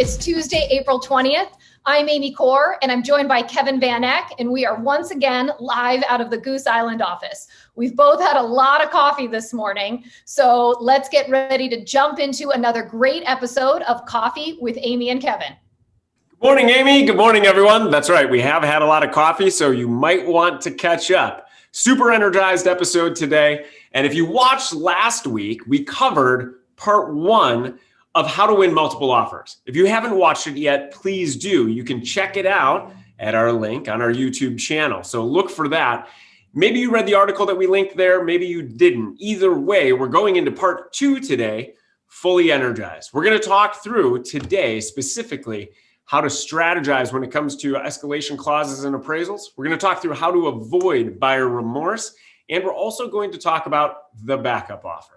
It's Tuesday, April 20th. I'm Amy Core, and I'm joined by Kevin Van Eck, and we are once again live out of the Goose Island office. We've both had a lot of coffee this morning, so let's get ready to jump into another great episode of Coffee with Amy and Kevin. Good morning, Amy. Good morning, everyone. That's right. We have had a lot of coffee, so you might want to catch up. Super energized episode today. And if you watched last week, we covered part one of how to win multiple offers. If you haven't watched it yet, please do. You can check it out at our link on our YouTube channel. So look for that. Maybe you read the article that we linked there. Maybe you didn't. Either way, we're going into part two today, fully energized. We're going to talk through today specifically how to strategize when it comes to escalation clauses and appraisals. We're going to talk through how to avoid buyer remorse. And we're also going to talk about the backup offer.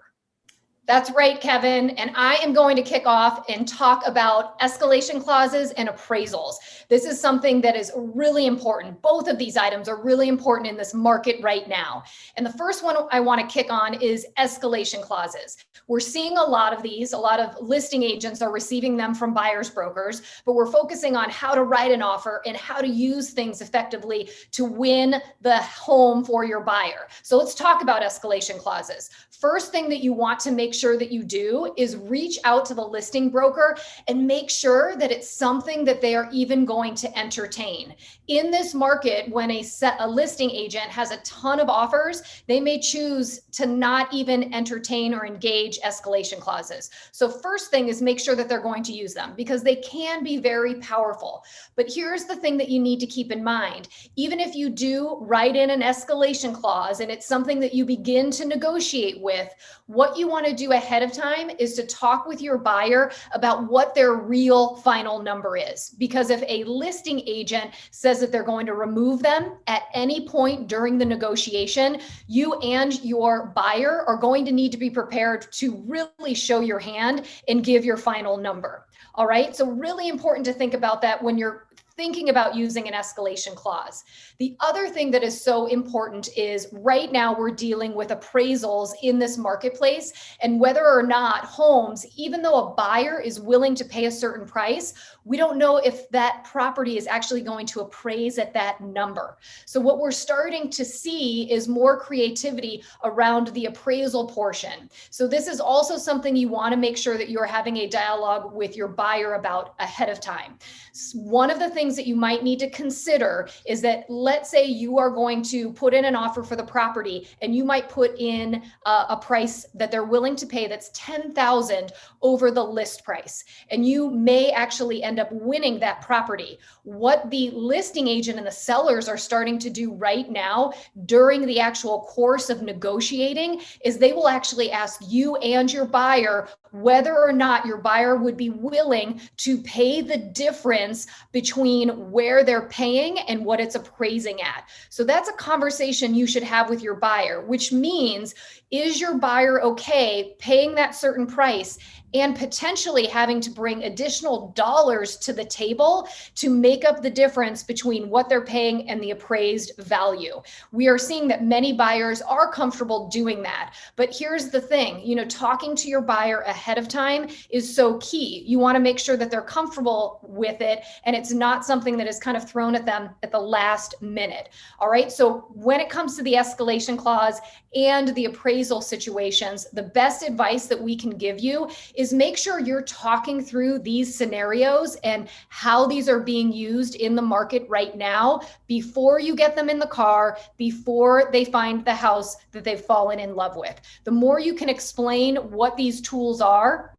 That's right, Kevin. And I am going to kick off and talk about escalation clauses and appraisals. This is something that is really important. Both of these items are really important in this market right now. And the first one I want to kick on is escalation clauses. We're seeing a lot of these. A lot of listing agents are receiving them from buyers brokers, but we're focusing on how to write an offer and how to use things effectively to win the home for your buyer. So let's talk about escalation clauses. First thing that you want to make sure that you do is reach out to the listing broker and make sure that it's something that they are even going to entertain. In this market, when a listing agent has a ton of offers, they may choose to not even entertain or engage escalation clauses. So first thing is make sure that they're going to use them because they can be very powerful. But here's the thing that you need to keep in mind. Even if you do write in an escalation clause and it's something that you begin to negotiate with, what you want to do ahead of time is to talk with your buyer about what their real final number is. Because if a listing agent says that they're going to remove them at any point during the negotiation, you and your buyer are going to need to be prepared to really show your hand and give your final number. All right. So really important to think about that when you're thinking about using an escalation clause. The other thing that is so important is right now we're dealing with appraisals in this marketplace, and whether or not homes, even though a buyer is willing to pay a certain price, we don't know if that property is actually going to appraise at that number. So what we're starting to see is more creativity around the appraisal portion. So this is also something you want to make sure that you're having a dialogue with your buyer about ahead of time. One of the things that you might need to consider is that let's say you are going to put in an offer for the property and you might put in a price that they're willing to pay that's $10,000 over the list price, and you may actually end up winning that property. What the listing agent and the sellers are starting to do right now during the actual course of negotiating is they will actually ask you and your buyer whether or not your buyer would be willing to pay the difference between where they're paying and what it's appraising at. So that's a conversation you should have with your buyer, which means, is your buyer okay paying that certain price and potentially having to bring additional dollars to the table to make up the difference between what they're paying and the appraised value? We are seeing that many buyers are comfortable doing that. But here's the thing, talking to your buyer ahead of time is so key. You want to make sure that they're comfortable with it and it's not something that is kind of thrown at them at the last minute. All right. So when it comes to the escalation clause and the appraisal situations, the best advice that we can give you is make sure you're talking through these scenarios and how these are being used in the market right now before you get them in the car, before they find the house that they've fallen in love with. The more you can explain what these tools are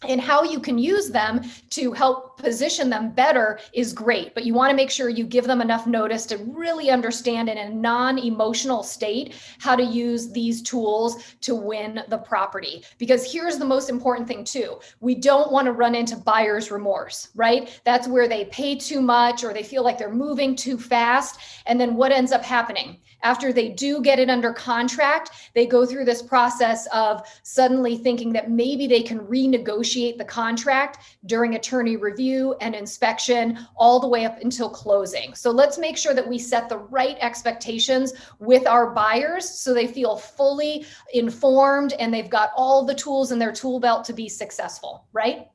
and how you can use them to help position them better is great. But you want to make sure you give them enough notice to really understand in a non-emotional state how to use these tools to win the property. Because here's the most important thing too. We don't want to run into buyer's remorse, right? That's where they pay too much or they feel like they're moving too fast. And then what ends up happening? After they do get it under contract, they go through this process of suddenly thinking that maybe they can renegotiate the contract during attorney review and inspection all the way up until closing. So let's make sure that we set the right expectations with our buyers so they feel fully informed and they've got all the tools in their tool belt to be successful, right?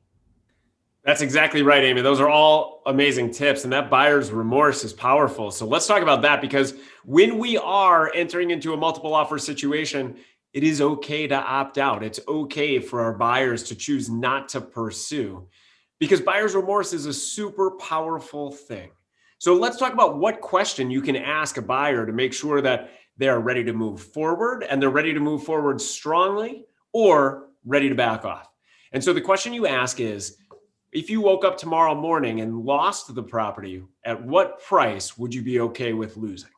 That's exactly right, Amy. Those are all amazing tips, and that buyer's remorse is powerful. So let's talk about that, because when we are entering into a multiple offer situation, it is okay to opt out. It's okay for our buyers to choose not to pursue, because buyer's remorse is a super powerful thing. So let's talk about what question you can ask a buyer to make sure that they are ready to move forward, and they're ready to move forward strongly, or ready to back off. And so the question you ask is, if you woke up tomorrow morning and lost the property, at what price would you be okay with losing?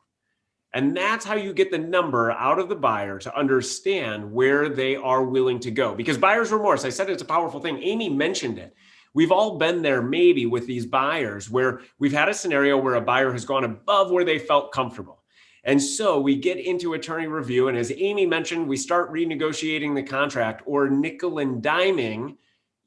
And that's how you get the number out of the buyer to understand where they are willing to go. Because buyer's remorse, I said it's a powerful thing. Amy mentioned it. We've all been there maybe with these buyers where we've had a scenario where a buyer has gone above where they felt comfortable. And so we get into attorney review. And as Amy mentioned, we start renegotiating the contract or nickel and diming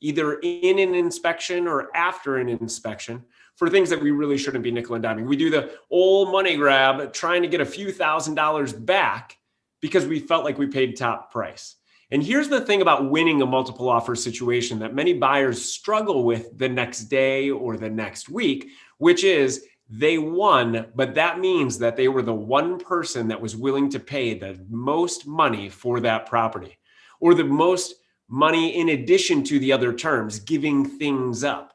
either in an inspection or after an inspection for things that we really shouldn't be nickel and diming. We do the old money grab, trying to get a few $1,000s back because we felt like we paid top price. And here's the thing about winning a multiple offer situation that many buyers struggle with the next day or the next week, which is they won, but that means that they were the one person that was willing to pay the most money for that property, or the most money in addition to the other terms, giving things up,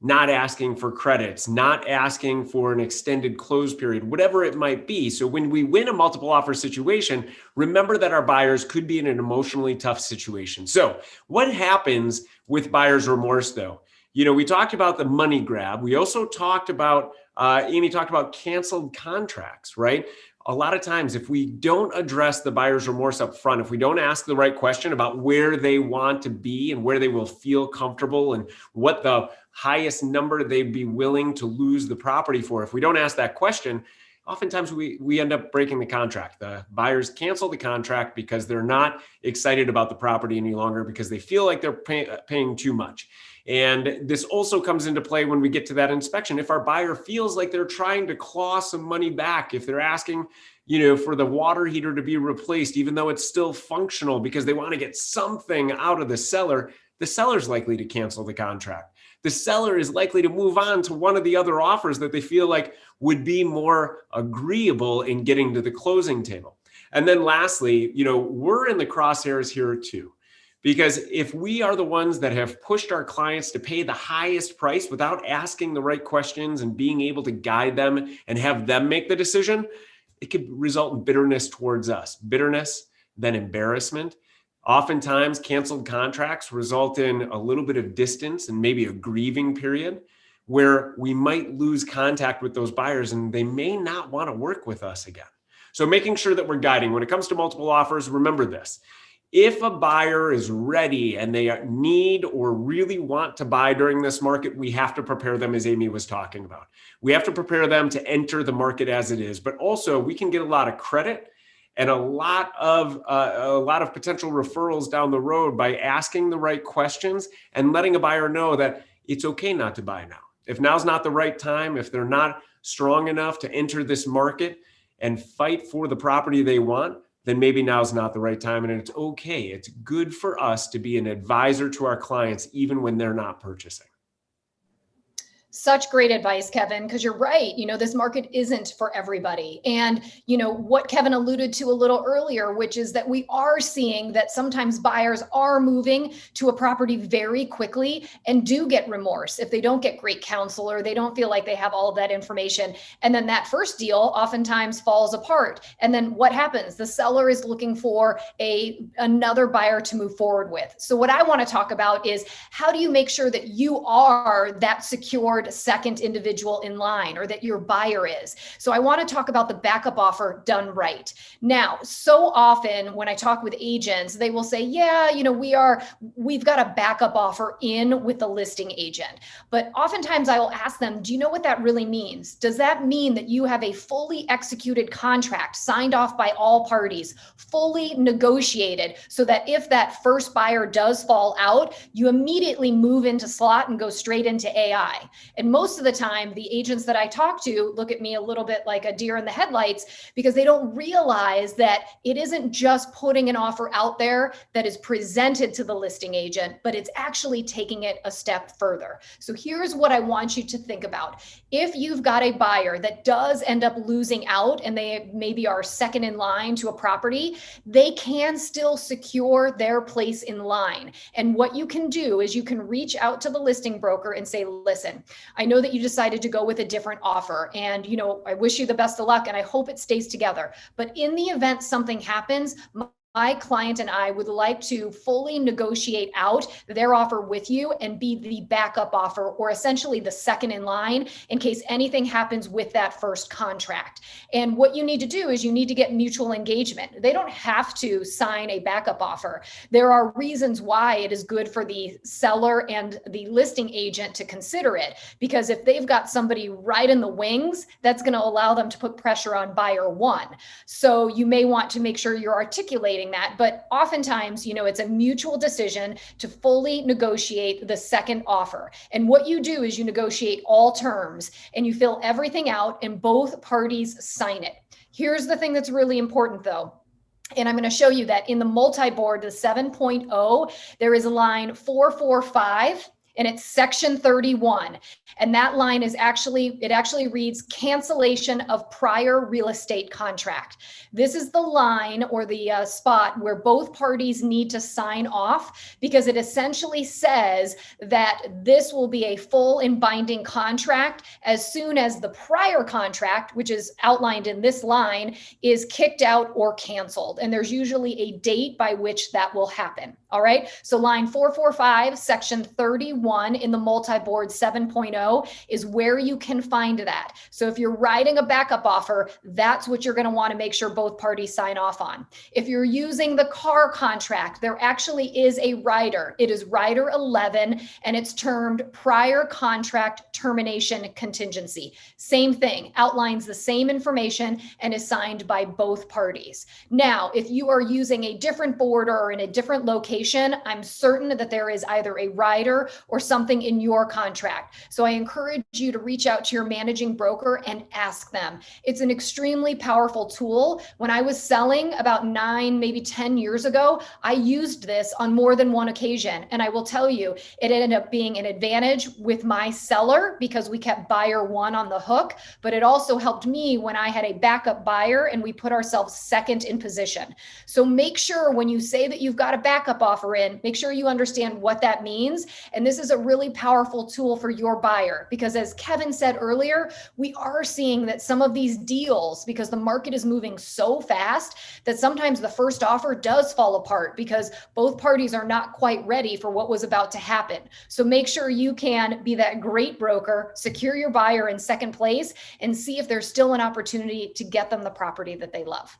not asking for credits, not asking for an extended close period, whatever it might be. So when we win a multiple offer situation, remember that our buyers could be in an emotionally tough situation. So what happens with buyer's remorse though? We talked about the money grab. We also talked about, Amy talked about canceled contracts, right? A lot of times, if we don't address the buyer's remorse up front, if we don't ask the right question about where they want to be and where they will feel comfortable and what the highest number they'd be willing to lose the property for, if we don't ask that question, oftentimes we end up breaking the contract. The buyers cancel the contract because they're not excited about the property any longer because they feel like they're paying too much. And this also comes into play when we get to that inspection. If our buyer feels like they're trying to claw some money back, if they're asking, for the water heater to be replaced, even though it's still functional because they want to get something out of the seller's likely to cancel the contract. The seller is likely to move on to one of the other offers that they feel like would be more agreeable in getting to the closing table. And then lastly, we're in the crosshairs here too. Because if we are the ones that have pushed our clients to pay the highest price without asking the right questions and being able to guide them and have them make the decision, it could result in bitterness towards us. Bitterness, then embarrassment. Oftentimes, canceled contracts result in a little bit of distance and maybe a grieving period where we might lose contact with those buyers and they may not want to work with us again. So making sure that we're guiding. When it comes to multiple offers, remember this. If a buyer is ready and they need or really want to buy during this market, we have to prepare them, as Amy was talking about. We have to prepare them to enter the market as it is, but also we can get a lot of credit and a lot of potential referrals down the road by asking the right questions and letting a buyer know that it's okay not to buy now. If now's not the right time, if they're not strong enough to enter this market and fight for the property they want, then maybe now's not the right time. And it's okay. It's good for us to be an advisor to our clients, even when they're not purchasing. Such great advice, Kevin, because you're right. This market isn't for everybody. And, what Kevin alluded to a little earlier, which is that we are seeing that sometimes buyers are moving to a property very quickly and do get remorse if they don't get great counsel or they don't feel like they have all of that information. And then that first deal oftentimes falls apart. And then what happens? The seller is looking for another buyer to move forward with. So what I want to talk about is how do you make sure that you are that secured second individual in line, or that your buyer is. So I want to talk about the backup offer done right. Now, so often when I talk with agents, they will say, yeah, we've got a backup offer in with the listing agent. But oftentimes I will ask them, do you know what that really means? Does that mean that you have a fully executed contract signed off by all parties, fully negotiated, so that if that first buyer does fall out, you immediately move into slot and go straight into AI? And most of the time, the agents that I talk to look at me a little bit like a deer in the headlights because they don't realize that it isn't just putting an offer out there that is presented to the listing agent, but it's actually taking it a step further. So here's what I want you to think about. If you've got a buyer that does end up losing out and they maybe are second in line to a property, they can still secure their place in line. And what you can do is you can reach out to the listing broker and say, listen, I know that you decided to go with a different offer, and I wish you the best of luck and I hope it stays together. But in the event something happens, my client and I would like to fully negotiate out their offer with you and be the backup offer, or essentially the second in line in case anything happens with that first contract. And what you need to do is you need to get mutual engagement. They don't have to sign a backup offer. There are reasons why it is good for the seller and the listing agent to consider it, because if they've got somebody right in the wings, that's going to allow them to put pressure on buyer one. So you may want to make sure you're articulating that, but oftentimes, it's a mutual decision to fully negotiate the second offer. And what you do is you negotiate all terms and you fill everything out and both parties sign it. Here's the thing that's really important though. And I'm going to show you that in the multi-board, the 7.0, there is a line 445. And it's section 31. And that line is it actually reads cancellation of prior real estate contract. This is the line or the spot where both parties need to sign off, because it essentially says that this will be a full and binding contract as soon as the prior contract, which is outlined in this line, is kicked out or canceled. And there's usually a date by which that will happen. All right. So line 445, section 31 in the multi-board 7.0 is where you can find that. So if you're writing a backup offer, that's what you're going to want to make sure both parties sign off on. If you're using the car contract, there actually is a rider. It is rider 11 and it's termed prior contract termination contingency. Same thing, outlines the same information and is signed by both parties. Now, if you are using a different board or in a different location, I'm certain that there is either a rider or something in your contract. So I encourage you to reach out to your managing broker and ask them. It's an extremely powerful tool. When I was selling about 9, maybe 10 years ago, I used this on more than one occasion. And I will tell you, it ended up being an advantage with my seller because we kept buyer one on the hook, but it also helped me when I had a backup buyer and we put ourselves second in position. So make sure when you say that you've got a backup offer in, make sure you understand what that means. And this is a really powerful tool for your buyer, because as Kevin said earlier, we are seeing that some of these deals, because the market is moving so fast, that sometimes the first offer does fall apart because both parties are not quite ready for what was about to happen. So make sure you can be that great broker, secure your buyer in second place, and see if there's still an opportunity to get them the property that they love.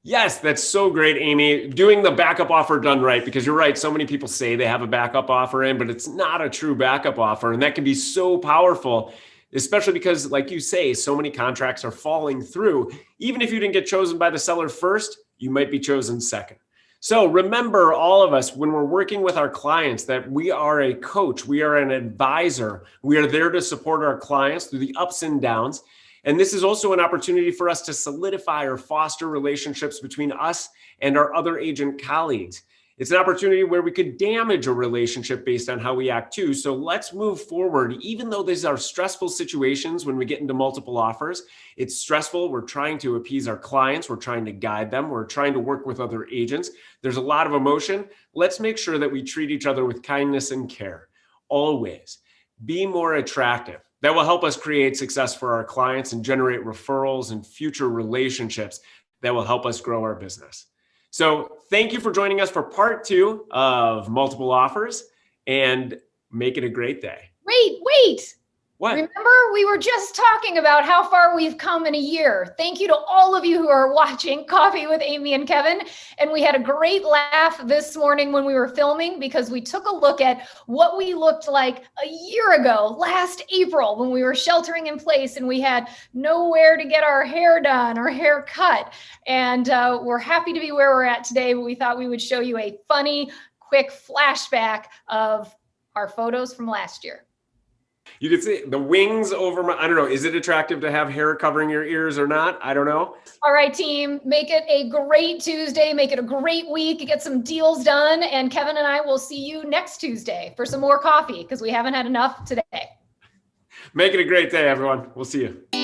Yes, that's so great, Amy. Doing the backup offer done right, because you're right. So many people say they have a backup offer in, but it's not a true backup offer. And that can be so powerful, especially because, like you say, so many contracts are falling through. Even if you didn't get chosen by the seller first, you might be chosen second. So remember, all of us, when we're working with our clients, that we are a coach, we are an advisor. We are there to support our clients through the ups and downs. And this is also an opportunity for us to solidify or foster relationships between us and our other agent colleagues. It's an opportunity where we could damage a relationship based on how we act too. So let's move forward. Even though these are stressful situations when we get into multiple offers, it's stressful. We're trying to appease our clients. We're trying to guide them. We're trying to work with other agents. There's a lot of emotion. Let's make sure that we treat each other with kindness and care. Always be more attractive. That will help us create success for our clients and generate referrals and future relationships that will help us grow our business. So thank you for joining us for part 2 of multiple offers, and make it a great day. Wait. What? Remember, we were just talking about how far we've come in a year. Thank you to all of you who are watching Coffee with Amy and Kevin. And we had a great laugh this morning when we were filming, because we took a look at what we looked like a year ago, last April, when we were sheltering in place and we had nowhere to get our hair done or hair cut. And we're happy to be where we're at today, but we thought we would show you a funny, quick flashback of our photos from last year. You can see the wings over my, I don't know, is it attractive to have hair covering your ears or not? I don't know. All right, team, make it a great Tuesday. Make it a great week. Get some deals done. And Kevin and I will see you next Tuesday for some more coffee because we haven't had enough today. Make it a great day, everyone. We'll see you.